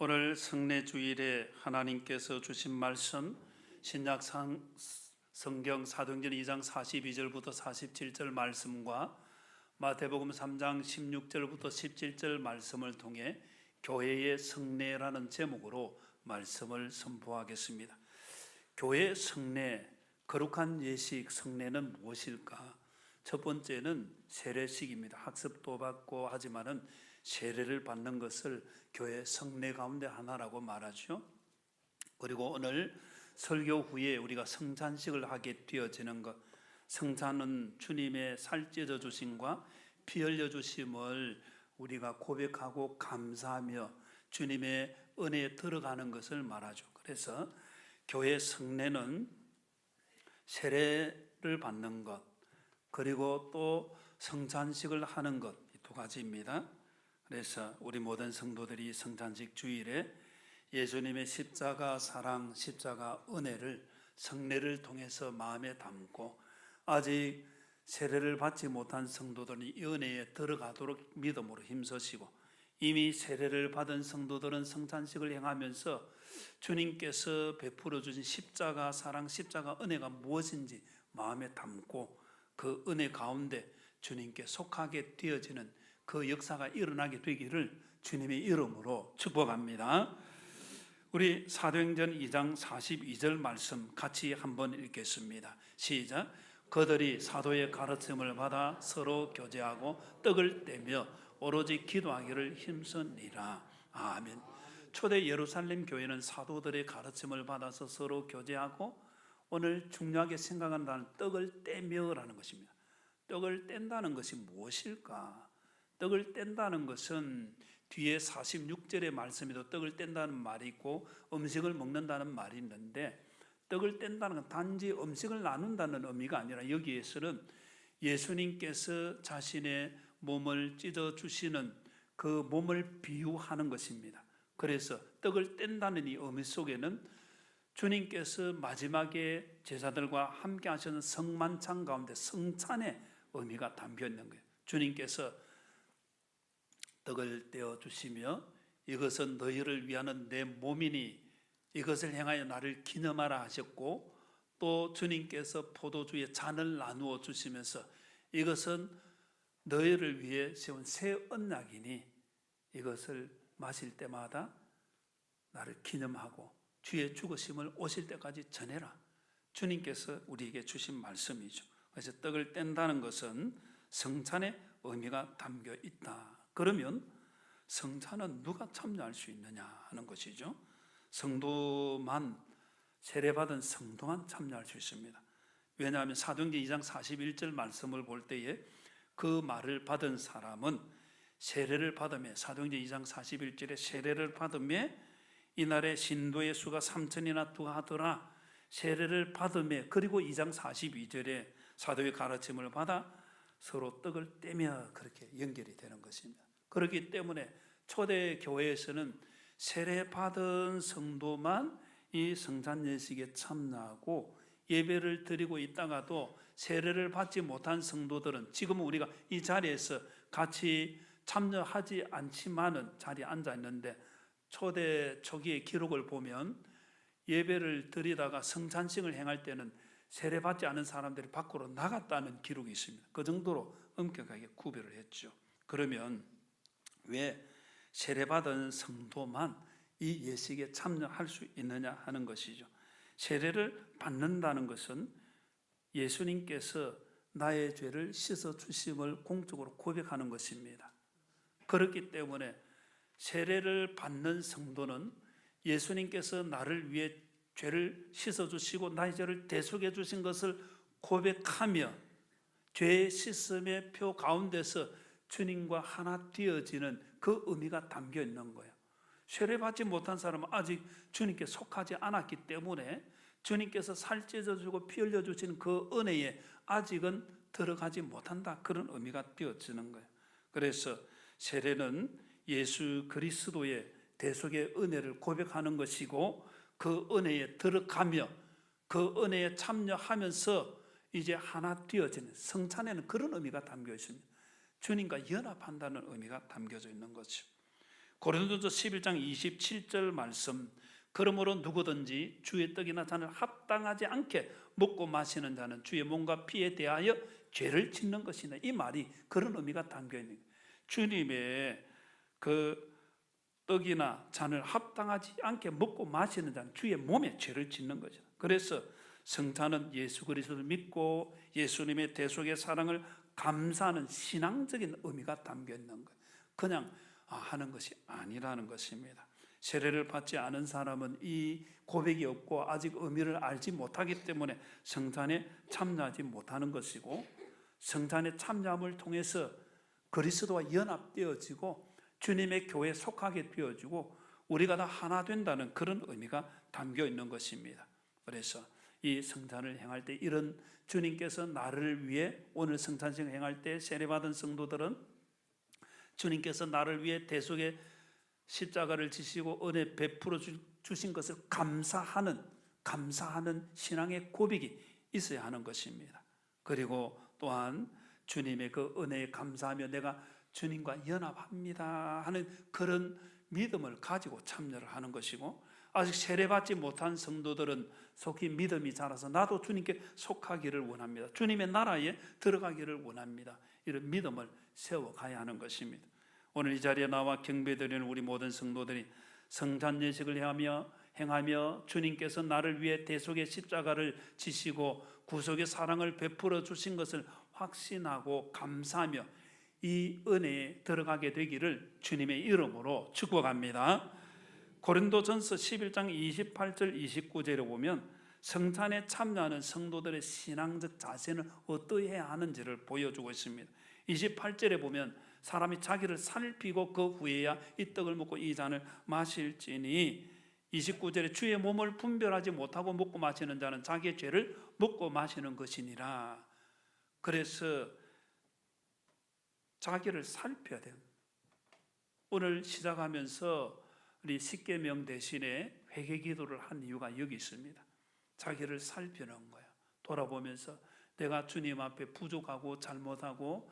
오늘 성례 주일에 하나님께서 주신 말씀 신약 성경 사도행전 2장 42절부터 47절 말씀과 마태복음 3장 16절부터 17절 말씀을 통해 교회의 성례라는 제목으로 말씀을 선포하겠습니다. 교회 성례, 거룩한 예식 성례는 무엇일까? 첫 번째는 세례식입니다. 학습도 받고 하지만은 세례를 받는 것을 교회 성례 가운데 하나라고 말하죠. 그리고 오늘 설교 후에 우리가 성찬식을 하게 되어지는 것, 성찬은 주님의 살 찢어 주심과 피 흘려 주심을 우리가 고백하고 감사하며 주님의 은혜에 들어가는 것을 말하죠. 그래서 교회 성례는 세례를 받는 것, 그리고 또 성찬식을 하는 것, 이 두 가지입니다. 그래서 우리 모든 성도들이 성찬식 주일에 예수님의 십자가 사랑, 십자가 은혜를 성례를 통해서 마음에 담고 아직 세례를 받지 못한 성도들은 이 은혜에 들어가도록 믿음으로 힘쓰시고, 이미 세례를 받은 성도들은 성찬식을 행하면서 주님께서 베풀어 주신 십자가 사랑, 십자가 은혜가 무엇인지 마음에 담고 그 은혜 가운데 주님께 속하게 되어지는 그 역사가 일어나게 되기를 주님의 이름으로 축복합니다. 우리 사도행전 2장 42절 말씀 같이 한번 읽겠습니다. 시작. 그들이 사도의 가르침을 받아 서로 교제하고 떡을 떼며 오로지 기도하기를 힘쓰니라. 아멘. 초대 예루살렘 교회는 사도들의 가르침을 받아서 서로 교제하고, 오늘 중요하게 생각한다는 떡을 떼며라는 것입니다. 떡을 뗀다는 것이 무엇일까? 떡을 뗀다는 것은 뒤에 46절의 말씀에도 떡을 뗀다는 말이 있고 음식을 먹는다는 말이 있는데, 떡을 뗀다는 건 단지 음식을 나눈다는 의미가 아니라 여기에서는 예수님께서 자신의 몸을 찢어 주시는 그 몸을 비유하는 것입니다. 그래서 떡을 뗀다는 이 의미 속에는 주님께서 마지막에 제자들과 함께 하시는 성만찬 가운데 성찬의 의미가 담겨 있는 거예요. 주님께서 떡을 떼어 주시며 이것은 너희를 위하는 내 몸이니 이것을 행하여 나를 기념하라 하셨고, 또 주님께서 포도주의 잔을 나누어 주시면서 이것은 너희를 위해 세운 새 언약이니 이것을 마실 때마다 나를 기념하고 주의 죽으심을 오실 때까지 전해라. 주님께서 우리에게 주신 말씀이죠. 그래서 떡을 뗀다는 것은 성찬의 의미가 담겨 있다. 그러면 성찬은 누가 참여할 수 있느냐 하는 것이죠. 성도만, 세례받은 성도만 참여할 수 있습니다. 왜냐하면 사도행전 2장 41절 말씀을 볼 때에 그 말을 받은 사람은 세례를 받으며, 사도행전 2장 41절에 세례를 받으며 이날에 신도의 수가 3,000이나 더하더라. 세례를 받으며, 그리고 2장 42절에 사도의 가르침을 받아 서로 떡을 떼며 그렇게 연결이 되는 것입니다. 그렇기 때문에 초대 교회에서는 세례 받은 성도만 이 성찬 예식에 참여하고 예배를 드리고 있다가도 세례를 받지 못한 성도들은 지금 우리가 이 자리에서 같이 참여하지 않지만은 자리에 앉아 있는데, 초대 초기의 기록을 보면 예배를 드리다가 성찬식을 행할 때는 세례받지 않은 사람들이 밖으로 나갔다는 기록이 있습니다. 그 정도로 엄격하게 구별을 했죠. 그러면 왜 세례받은 성도만 이 예식에 참여할 수 있느냐 하는 것이죠. 세례를 받는다는 것은 예수님께서 나의 죄를 씻어 주심을 공적으로 고백하는 것입니다. 그렇기 때문에 세례를 받는 성도는 예수님께서 나를 위해 죄를 씻어주시고 나의 죄를 대속해 주신 것을 고백하며 죄 씻음의 표 가운데서 주님과 하나 되어지는 그 의미가 담겨 있는 거예요. 세례받지 못한 사람은 아직 주님께 속하지 않았기 때문에 주님께서 살 찢어주고 피 흘려주시는 그 은혜에 아직은 들어가지 못한다, 그런 의미가 되어지는 거예요. 그래서 세례는 예수 그리스도의 대속의 은혜를 고백하는 것이고, 그 은혜에 들어가며 그 은혜에 참여하면서 이제 하나 되어지는, 성찬에는 그런 의미가 담겨 있습니다. 주님과 연합한다는 의미가 담겨져 있는 거죠. 고린도전서 11장 27절 말씀, 그러므로 누구든지 주의 떡이나 잔을 합당하지 않게 먹고 마시는 자는 주의 몸과 피에 대하여 죄를 짓는 것이다. 이 말이 그런 의미가 담겨 있는 거예요. 주님의 그 떡이나 잔을 합당하지 않게 먹고 마시는 자는 주의 몸에 죄를 짓는 거죠. 그래서 성찬은 예수 그리스도를 믿고 예수님의 대속의 사랑을 감사하는 신앙적인 의미가 담겨 있는 거예요. 그냥 하는 것이 아니라는 것입니다. 세례를 받지 않은 사람은 이 고백이 없고 아직 의미를 알지 못하기 때문에 성찬에 참여하지 못하는 것이고, 성찬에 참여함을 통해서 그리스도와 연합되어지고 주님의 교회에 속하게 되어지고 우리가 다 하나 된다는 그런 의미가 담겨 있는 것입니다. 그래서 이 성찬을 행할 때, 이런 주님께서 나를 위해 오늘 성찬식을 행할 때 세례받은 성도들은 주님께서 나를 위해 대속의 십자가를 지시고 은혜 베풀어 주신 것을 감사하는 신앙의 고백이 있어야 하는 것입니다. 그리고 또한 주님의 그 은혜에 감사하며 내가 주님과 연합합니다 하는 그런 믿음을 가지고 참여를 하는 것이고, 아직 세례받지 못한 성도들은 속히 믿음이 자라서 나도 주님께 속하기를 원합니다, 주님의 나라에 들어가기를 원합니다, 이런 믿음을 세워가야 하는 것입니다. 오늘 이 자리에 나와 경배드리는 우리 모든 성도들이 성찬 예식을 행하며 주님께서 나를 위해 대속의 십자가를 지시고 구속의 사랑을 베풀어 주신 것을 확신하고 감사하며 이 은혜에 들어가게 되기를 주님의 이름으로 축복합니다. 고린도전서 11장 28절 29절에 보면 성찬에 참여하는 성도들의 신앙적 자세는 어떠해야 하는지를 보여주고 있습니다. 28절에 보면 사람이 자기를 살피고 그 후에야 이 떡을 먹고 이 잔을 마실지니, 29절에 주의 몸을 분별하지 못하고 먹고 마시는 자는 자기의 죄를 먹고 마시는 것이니라. 그래서 자기를 살펴야 돼요. 오늘 시작하면서 우리 십계명 대신에 회개 기도를 한 이유가 여기 있습니다. 자기를 살피는 거예요. 돌아보면서 내가 주님 앞에 부족하고 잘못하고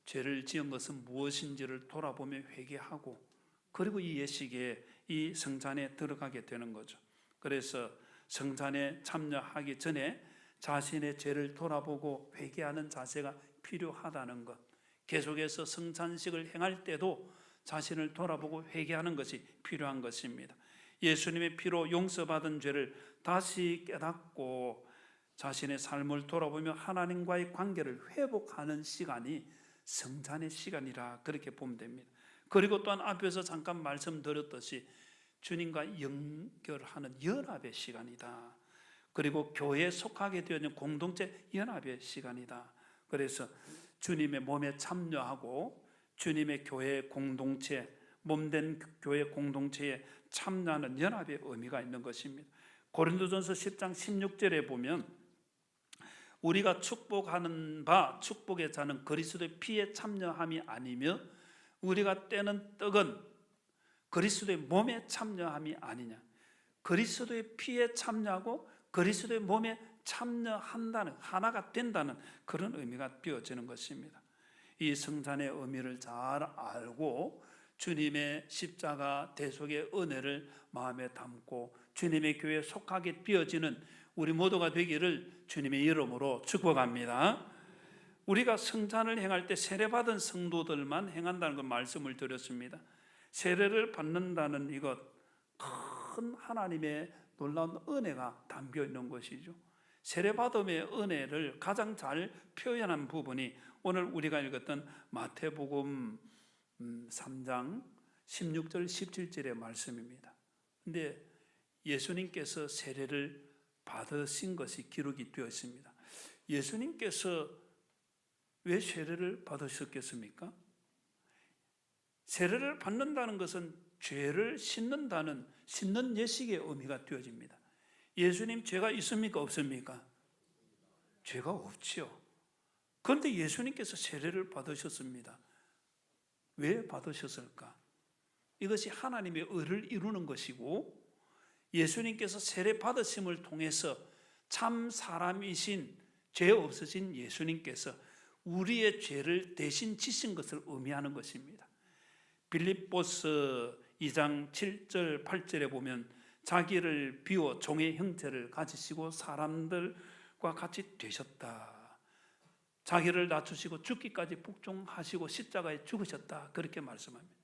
죄를 지은 것은 무엇인지를 돌아보며 회개하고, 그리고 이 예식에 이 성찬에 들어가게 되는 거죠. 그래서 성찬에 참여하기 전에 자신의 죄를 돌아보고 회개하는 자세가 필요하다는 것, 계속해서 성찬식을 행할 때도 자신을 돌아보고 회개하는 것이 필요한 것입니다. 예수님의 피로 용서받은 죄를 다시 깨닫고 자신의 삶을 돌아보며 하나님과의 관계를 회복하는 시간이 성찬의 시간이라 그렇게 보면 됩니다. 그리고 또한 앞에서 잠깐 말씀드렸듯이 주님과 연결하는 연합의 시간이다. 그리고 교회에 속하게 되는 공동체 연합의 시간이다. 그래서 주님의 몸에 참여하고 주님의 교회 공동체, 몸된 교회 공동체에 참여하는 연합의 의미가 있는 것입니다. 고린도전서 10장 16절에 보면 우리가 축복하는 바 축복의 자는 그리스도의 피에 참여함이 아니며 우리가 떼는 떡은 그리스도의 몸에 참여함이 아니냐. 그리스도의 피에 참여하고 그리스도의 몸에 참여한다는, 하나가 된다는 그런 의미가 띄어지는 것입니다. 이 성찬의 의미를 잘 알고 주님의 십자가 대속의 은혜를 마음에 담고 주님의 교회에 속하게 되어지는 우리 모두가 되기를 주님의 이름으로 축복합니다. 우리가 성찬을 행할 때 세례받은 성도들만 행한다는 걸 말씀을 드렸습니다. 세례를 받는다는 이것, 큰 하나님의 놀라운 은혜가 담겨 있는 것이죠. 세례받음의 은혜를 가장 잘 표현한 부분이 오늘 우리가 읽었던 마태복음 3장 16절 17절의 말씀입니다. 근데 예수님께서 세례를 받으신 것이 기록이 되어 있습니다. 예수님께서 왜 세례를 받으셨겠습니까? 세례를 받는다는 것은 죄를 씻는 예식의 의미가 되어집니다. 예수님 죄가 있습니까? 없습니까? 죄가 없지요. 그런데 예수님께서 세례를 받으셨습니다. 왜 받으셨을까? 이것이 하나님의 의를 이루는 것이고, 예수님께서 세례 받으심을 통해서 참 사람이신 죄 없으신 예수님께서 우리의 죄를 대신 지신 것을 의미하는 것입니다. 빌립보서 2장 7절 8절에 보면 자기를 비워 종의 형체를 가지시고 사람들과 같이 되셨다. 자기를 낮추시고 죽기까지 복종하시고 십자가에 죽으셨다. 그렇게 말씀합니다.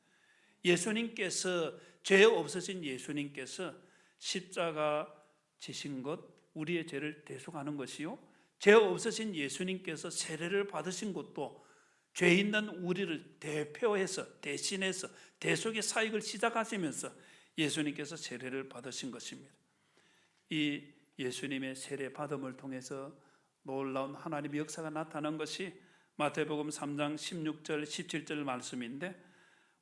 예수님께서, 죄 없으신 예수님께서 십자가 지신 것, 우리의 죄를 대속하는 것이요, 죄 없으신 예수님께서 세례를 받으신 것도 죄 있는 우리를 대표해서, 대신해서 대속의 사역을 시작하시면서 예수님께서 세례를 받으신 것입니다. 이 예수님의 세례 받음을 통해서 놀라운 하나님의 역사가 나타난 것이 마태복음 3장 16절 17절 말씀인데,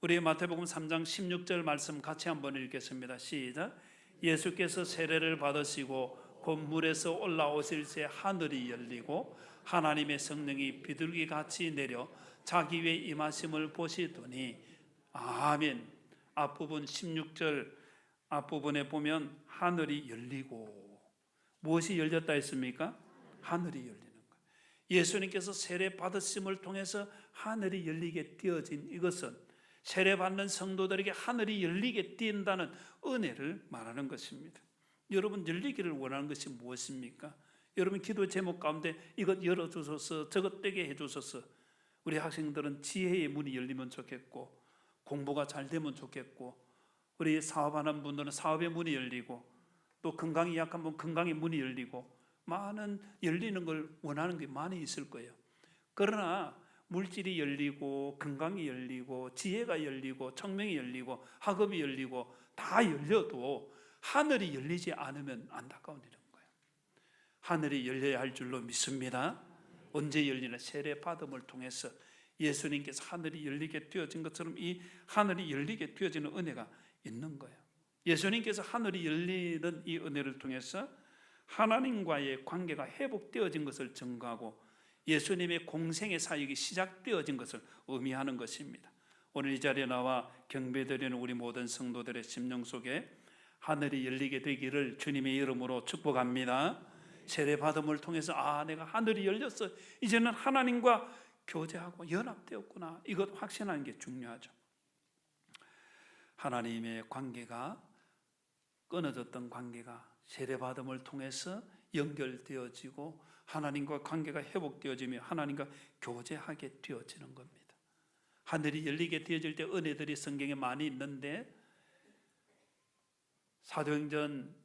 우리 마태복음 3장 16절 말씀 같이 한번 읽겠습니다. 시작. 예수께서 세례를 받으시고 곧 물에서 올라오실 때 하늘이 열리고 하나님의 성령이 비둘기 같이 내려 자기 위에 임하심을 보시더니, 아멘. 앞부분 16절 앞부분에 보면 하늘이 열리고, 무엇이 열렸다 했습니까? 하늘이 열리는 거예요. 예수님께서 세례 받으심을 통해서 하늘이 열리게 되어진 이것은 세례 받는 성도들에게 하늘이 열리게 된다는 은혜를 말하는 것입니다. 여러분, 열리기를 원하는 것이 무엇입니까? 여러분, 기도 제목 가운데 이것 열어주소서, 저것 되게 해주소서. 우리 학생들은 지혜의 문이 열리면 좋겠고, 공부가 잘 되면 좋겠고, 우리 사업하는 분들은 사업의 문이 열리고, 또 건강이 약한 분 건강의 문이 열리고, 많은 열리는 걸 원하는 게 많이 있을 거예요. 그러나 물질이 열리고 건강이 열리고 지혜가 열리고 청명이 열리고 학업이 열리고 다 열려도 하늘이 열리지 않으면 안타까운 일인 거예요. 하늘이 열려야 할 줄로 믿습니다. 언제 열리나? 세례 받음을 통해서 예수님께서 하늘이 열리게 되어진 것처럼 이 하늘이 열리게 되어지는 은혜가 있는 거예요. 예수님께서 하늘이 열리는 이 은혜를 통해서 하나님과의 관계가 회복되어진 것을 증거하고 예수님의 공생의 사역이 시작되어진 것을 의미하는 것입니다. 오늘 이 자리에 나와 경배드리는 우리 모든 성도들의 심령 속에 하늘이 열리게 되기를 주님의 이름으로 축복합니다. 세례 받음을 통해서 내가 하늘이 열렸어, 이제는 하나님과 교제하고 연합되었구나, 이것 확신하는 게 중요하죠. 하나님의 관계가 끊어졌던 관계가 세례 받음을 통해서 연결되어지고 하나님과 관계가 회복되어지며 하나님과 교제하게 되어지는 겁니다. 하늘이 열리게 되어질 때 은혜들이 성경에 많이 있는데, 사도행전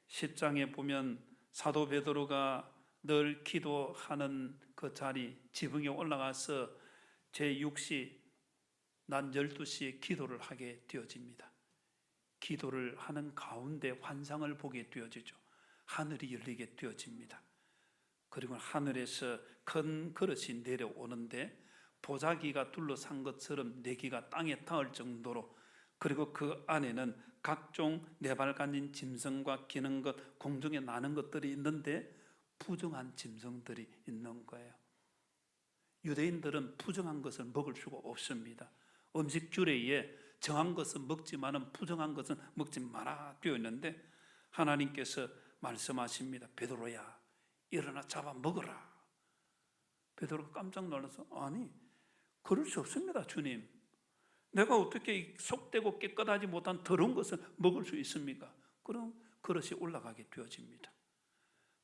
10장에 보면 사도 베드로가 늘 기도하는 그 자리, 지붕에 올라가서 제6시 낮 12시에 기도를 하게 되어집니다. 기도를 하는 가운데 환상을 보게 되어지죠. 하늘이 열리게 되어집니다. 그리고 하늘에서 큰 그릇이 내려오는데 보자기가 둘러싼 것처럼 내기가 땅에 닿을 정도로, 그리고 그 안에는 각종 네발간인 짐승과 기는 것, 공중에 나는 것들이 있는데 부정한 짐승들이 있는 거예요. 유대인들은 부정한 것을 먹을 수가 없습니다. 음식 규례에 정한 것은 먹지만은 부정한 것은 먹지 마라 되어 있는데, 하나님께서 말씀하십니다. 베드로야, 일어나 잡아 먹어라. 베드로가 깜짝 놀라서, 아니 그럴 수 없습니다 주님, 내가 어떻게 속되고 깨끗하지 못한 더러운 것을 먹을 수 있습니까? 그럼 그릇이 올라가게 되어집니다.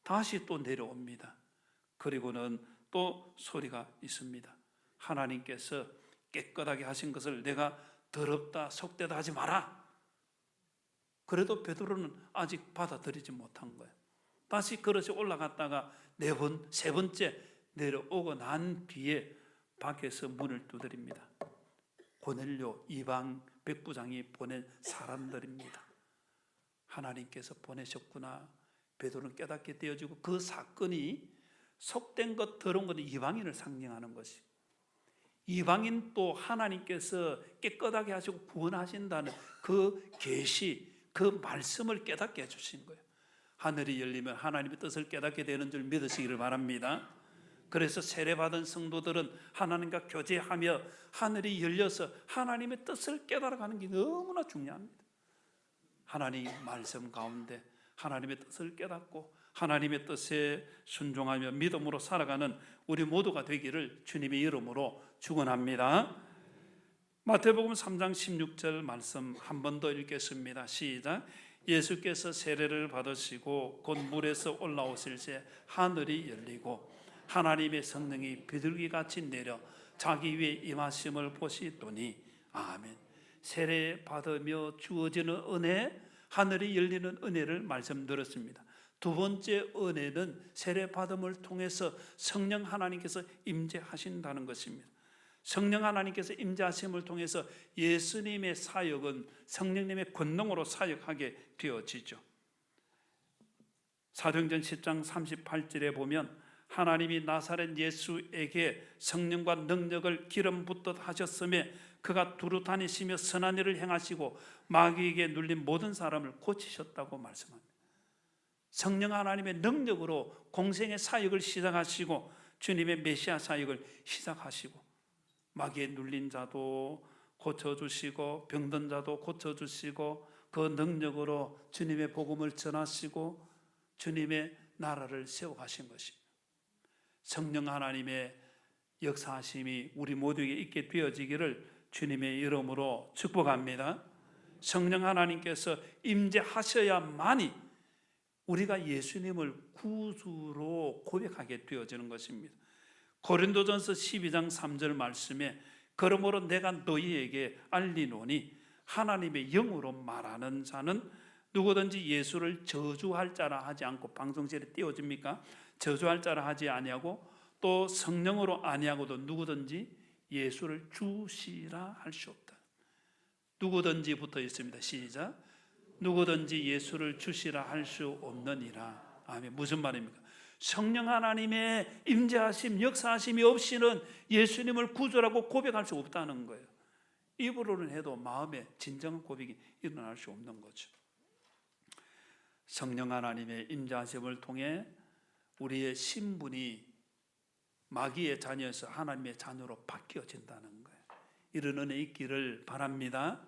다시 또 내려옵니다. 그리고는 또 소리가 있습니다. 하나님께서 깨끗하게 하신 것을 내가 더럽다 속되다 하지 마라. 그래도 베드로는 아직 받아들이지 못한 거예요. 다시 그릇이 올라갔다가 세 번째 내려오고 난 뒤에 밖에서 문을 두드립니다. 고넬료 이방 백부장이 보낸 사람들입니다. 하나님께서 보내셨구나. 베드로는 깨닫게 되어지고, 그 사건이 속된 것, 더러운 것은 이방인을 상징하는 것이, 이방인 또 하나님께서 깨끗하게 하시고 구원하신다는 그 계시, 그 말씀을 깨닫게 해주신 거예요. 하늘이 열리면 하나님의 뜻을 깨닫게 되는 줄 믿으시기를 바랍니다. 그래서 세례받은 성도들은 하나님과 교제하며 하늘이 열려서 하나님의 뜻을 깨달아가는 게 너무나 중요합니다. 하나님 말씀 가운데 하나님의 뜻을 깨닫고 하나님의 뜻에 순종하며 믿음으로 살아가는 우리 모두가 되기를 주님의 이름으로 축원합니다. 마태복음 3장 16절 말씀 한 번 더 읽겠습니다. 시작. 예수께서 세례를 받으시고 곧 물에서 올라오실 때 하늘이 열리고 하나님의 성령이 비둘기같이 내려 자기 위에 임하심을 보시더니 아멘. 세례 받으며 주어지는 은혜, 하늘이 열리는 은혜를 말씀드렸습니다. 두 번째 은혜는 세례 받음을 통해서 성령 하나님께서 임재하신다는 것입니다. 성령 하나님께서 임재하심을 통해서 예수님의 사역은 성령님의 권능으로 사역하게 되어지죠. 사도행전 10장 38절에 보면 하나님이 나사렛 예수에게 성령과 능력을 기름 붓듯 하셨으며 그가 두루 다니시며 선한 일을 행하시고 마귀에게 눌린 모든 사람을 고치셨다고 말씀합니다. 성령 하나님의 능력으로 공생의 사역을 시작하시고 주님의 메시아 사역을 시작하시고 마귀에 눌린 자도 고쳐주시고 병든 자도 고쳐주시고 그 능력으로 주님의 복음을 전하시고 주님의 나라를 세워가신 것입니다. 성령 하나님의 역사하심이 우리 모두에게 있게 되어지기를 주님의 이름으로 축복합니다. 성령 하나님께서 임재하셔야만이 우리가 예수님을 구주로 고백하게 되어지는 것입니다. 고린도전서 12장 3절 말씀에 그러므로 내가 너희에게 알리노니 하나님의 영으로 말하는 자는 누구든지 예수를 저주할 자라 하지 않고, 방송실에 띄워집니까? 저주할 자라 하지 아니하고 또 성령으로 아니하고도 누구든지 예수를 주시라 할 수 없다. 누구든지 붙어 있습니다. 시작. 누구든지 예수를 주시라 할 수 없느니라. 아멘. 무슨 말입니까? 성령 하나님의 임재하심, 역사하심이 없이는 예수님을 구주라고 고백할 수 없다는 거예요. 입으로는 해도 마음에 진정한 고백이 일어날 수 없는 거죠. 성령 하나님의 임재하심을 통해 우리의 신분이 마귀의 자녀에서 하나님의 자녀로 바뀌어진다는 거예요. 이런 은혜 있기를 바랍니다.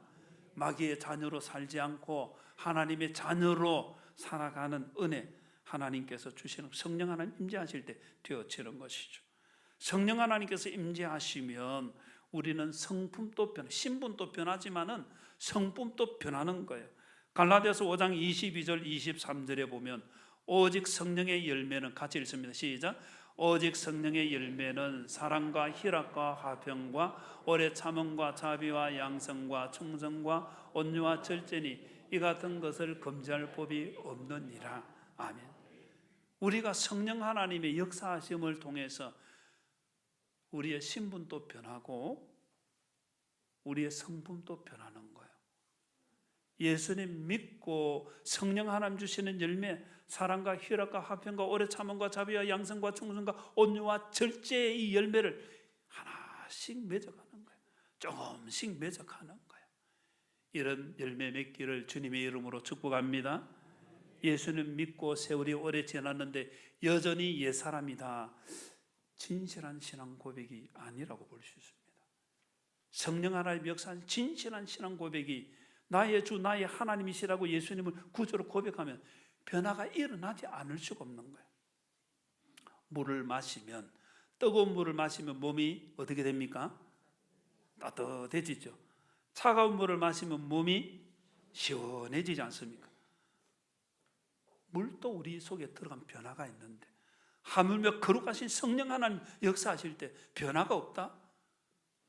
마귀의 자녀로 살지 않고 하나님의 자녀로 살아가는 은혜, 하나님께서 주시는 성령 하나님 임재하실 때 되어지는 것이죠. 성령 하나님께서 임재하시면 우리는 성품도 신분도 변하지만은 성품도 변하는 거예요. 갈라디아서 5장 22절 23절에 보면 오직 성령의 열매는, 같이 읽습니다. 시작. 오직 성령의 열매는 사랑과 희락과 화평과 오래 참음과 자비와 양성과 충성과 온유와 절제니 이 같은 것을 금지할 법이 없느니라. 아멘. 우리가 성령 하나님의 역사하심을 통해서 우리의 신분도 변하고 우리의 성품도 변하는 거예요. 예수님 믿고 성령 하나님 주시는 열매, 사랑과 희락과 화평과 오래 참음과 자비와 양성과 충성과 온유와 절제의 이 열매를 하나씩 맺어가는 거예요. 조금씩 맺어가는 거예요. 이런 열매 맺기를 주님의 이름으로 축복합니다. 예수님 믿고 세월이 오래 지났는데 여전히 옛사람이다, 진실한 신앙 고백이 아니라고 볼 수 있습니다. 성령 하나님의 역사는 진실한 신앙 고백이 나의 주 나의 하나님이시라고 예수님을 구주로 고백하면 변화가 일어나지 않을 수가 없는 거예요. 물을 마시면, 뜨거운 물을 마시면 몸이 어떻게 됩니까? 따뜻해지죠. 차가운 물을 마시면 몸이 시원해지지 않습니까? 물도 우리 속에 들어간 변화가 있는데 하물며 거룩하신 성령 하나님 역사하실 때 변화가 없다?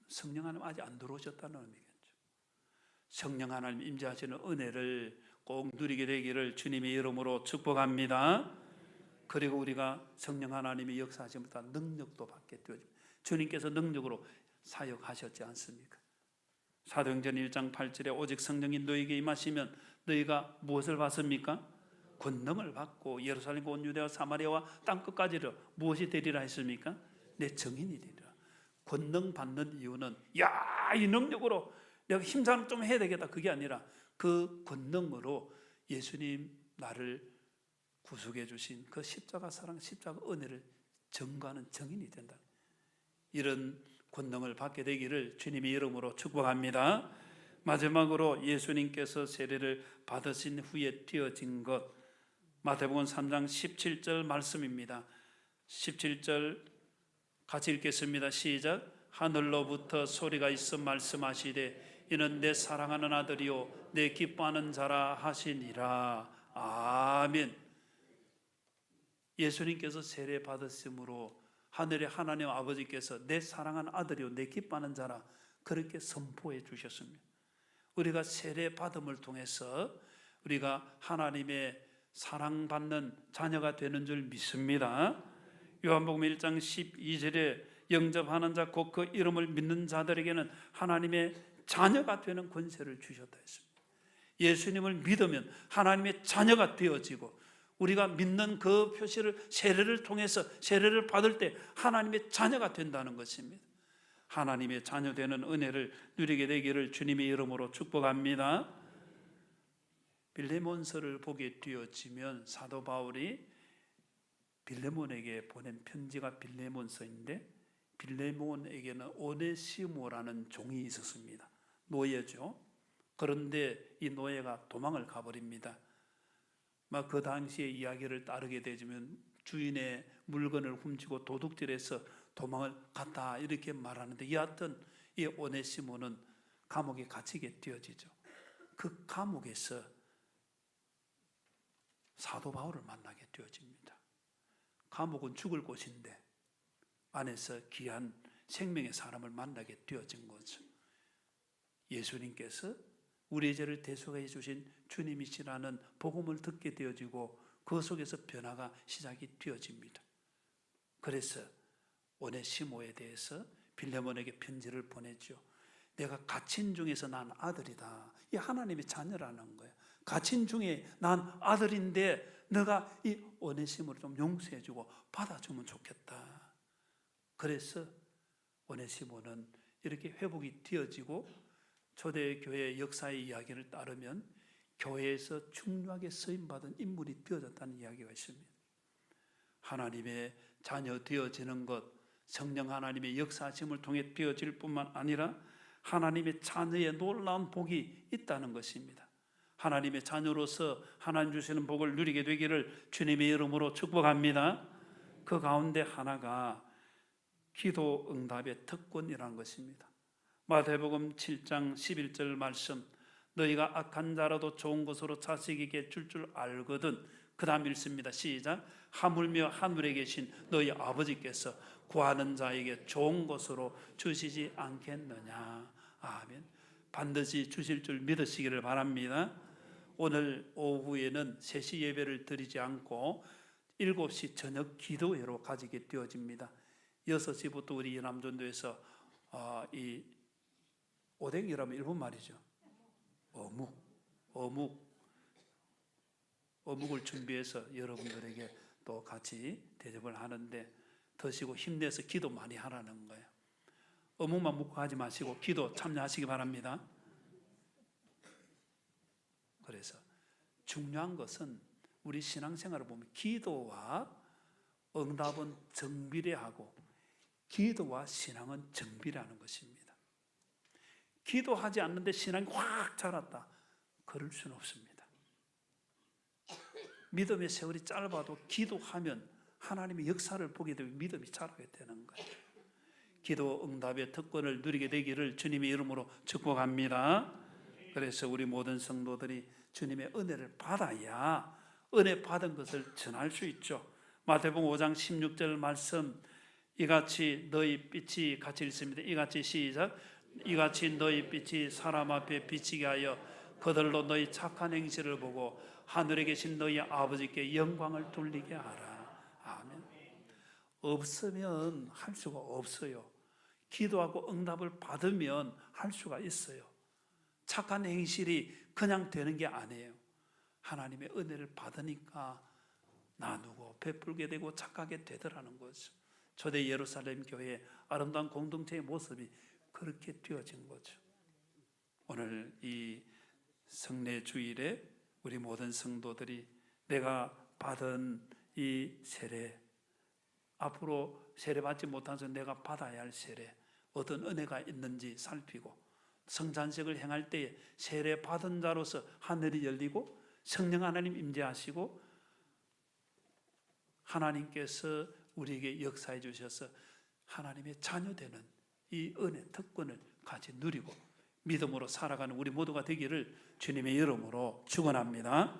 성령 하나님 아직 안 들어오셨다는 의미겠죠. 성령 하나님 임재하시는 은혜를 꼭 누리게 되기를 주님의 이름으로 축복합니다. 그리고 우리가 성령 하나님의 역사하심을 따라 능력도 받게 되어집니다. 주님께서 능력으로 사역하셨지 않습니까? 사도행전 1장 8절에 오직 성령이 너희에게 임하시면 너희가 무엇을 받습니까? 권능을 받고 예루살렘과 온 유대와 사마리아와 땅끝까지를 무엇이 되리라 했습니까? 내 증인이 되리라. 권능 받는 이유는 이 능력으로 내가 힘상 좀 해야 되겠다, 그게 아니라 그 권능으로 예수님 나를 구속해 주신 그 십자가 사랑, 십자가 은혜를 증거하는 증인이 된다. 이런 권능을 받게 되기를 주님의 이름으로 축복합니다. 마지막으로 예수님께서 세례를 받으신 후에 되어진 것, 마태복음 3장 17절 말씀입니다. 17절 같이 읽겠습니다. 시작. 하늘로부터 소리가 있어 말씀하시되 이는 내 사랑하는 아들이요 내 기뻐하는 자라 하시니라. 아멘. 예수님께서 세례 받으심으로 하늘의 하나님 아버지께서 내 사랑하는 아들이요 내 기뻐하는 자라 그렇게 선포해 주셨습니다. 우리가 세례 받음을 통해서 우리가 하나님의 사랑받는 자녀가 되는 줄 믿습니다. 요한복음 1장 12절에 영접하는 자 곧 그 이름을 믿는 자들에게는 하나님의 자녀가 되는 권세를 주셨다 했습니다. 예수님을 믿으면 하나님의 자녀가 되어지고 우리가 믿는 그 표시를 세례를 통해서 세례를 받을 때 하나님의 자녀가 된다는 것입니다. 하나님의 자녀 되는 은혜를 누리게 되기를 주님의 이름으로 축복합니다. 빌레몬서를 보게 되어지면 사도 바울이 빌레몬에게 보낸 편지가 빌레몬서인데 빌레몬에게는 오네시모라는 종이 있었습니다. 노예죠. 그런데 이 노예가 도망을 가버립니다. 막 그 당시의 이야기를 따르게 되면 주인의 물건을 훔치고 도둑질해서 도망을 갔다 이렇게 말하는데 여하튼 이 오네시모는 감옥에 갇히게 되어지죠. 그 감옥에서 사도 바울을 만나게 되어집니다. 감옥은 죽을 곳인데 안에서 귀한 생명의 사람을 만나게 되어진 거죠. 예수님께서 우리의 죄를 대속해 주신 주님이시라는 복음을 듣게 되어지고 그 속에서 변화가 시작이 되어집니다. 그래서 오네시모에 대해서 빌레몬에게 편지를 보냈죠. 내가 갇힌 중에서 난 아들이다. 이 하나님의 자녀라는 거예요. 갇힌 중에 난 아들인데 너가 이 오네시모를 좀 용서해주고 받아주면 좋겠다. 그래서 오네시모는 이렇게 회복이 되어지고 초대교회 역사의 이야기를 따르면 교회에서 중요하게 쓰임받은 인물이 되어졌다는 이야기가 있습니다. 하나님의 자녀 되어지는 것, 성령 하나님의 역사하심을 통해 되어질 뿐만 아니라 하나님의 자녀의 놀라운 복이 있다는 것입니다. 하나님의 자녀로서 하나님 주시는 복을 누리게 되기를 주님의 이름으로 축복합니다. 그 가운데 하나가 기도 응답의 특권이라는 것입니다. 마태복음 7장 11절 말씀, 너희가 악한 자라도 좋은 것으로 자식에게 줄 알거든. 그 다음 읽습니다. 시작. 하물며 하늘에 계신 너희 아버지께서 구하는 자에게 좋은 것으로 주시지 않겠느냐. 아멘. 반드시 주실 줄 믿으시기를 바랍니다. 오늘 오후에는 3시 예배를 드리지 않고 7시 저녁 기도회로 가지게 되어집니다. 6시부터 우리 연암전도에서 이 오뎅이라면 일본 말이죠. 어묵을 준비해서 여러분들에게 또 같이 대접을 하는데 드시고 힘내서 기도 많이 하라는 거예요. 어묵만 먹고 가지 마시고 기도 참여하시기 바랍니다. 그래서 중요한 것은 우리 신앙생활을 보면 기도와 응답은 정비례하고 기도와 신앙은 정비례하는 것입니다. 기도하지 않는데 신앙이 확 자랐다. 그럴 수는 없습니다. 믿음의 세월이 짧아도 기도하면 하나님의 역사를 보게 되면 믿음이 자라게 되는 거예요. 기도 응답의 특권을 누리게 되기를 주님의 이름으로 축복합니다. 그래서 우리 모든 성도들이 주님의 은혜를 받아야 은혜 받은 것을 전할 수 있죠. 마태복음 5장 16절 말씀, 이같이 너희 빛이 같이 읽습니다. 이같이 시작. 이같이 너희 빛이 사람 앞에 비치게 하여 그들로 너희 착한 행실을 보고 하늘에 계신 너희 아버지께 영광을 돌리게 하라. 아멘. 없으면 할 수가 없어요. 기도하고 응답을 받으면 할 수가 있어요. 착한 행실이 그냥 되는 게 아니에요. 하나님의 은혜를 받으니까 나누고 베풀게 되고 착하게 되더라는 거죠. 초대 예루살렘 교회의 아름다운 공동체의 모습이 그렇게 되어진 거죠. 오늘 이 성례 주일에 우리 모든 성도들이 내가 받은 이 세례, 앞으로 세례받지 못해서 내가 받아야 할 세례, 어떤 은혜가 있는지 살피고 성찬식을 행할 때에 세례 받은 자로서 하늘이 열리고 성령 하나님 임재하시고 하나님께서 우리에게 역사해 주셔서 하나님의 자녀 되는 이 은혜 특권을 같이 누리고 믿음으로 살아가는 우리 모두가 되기를 주님의 이름으로 축원합니다.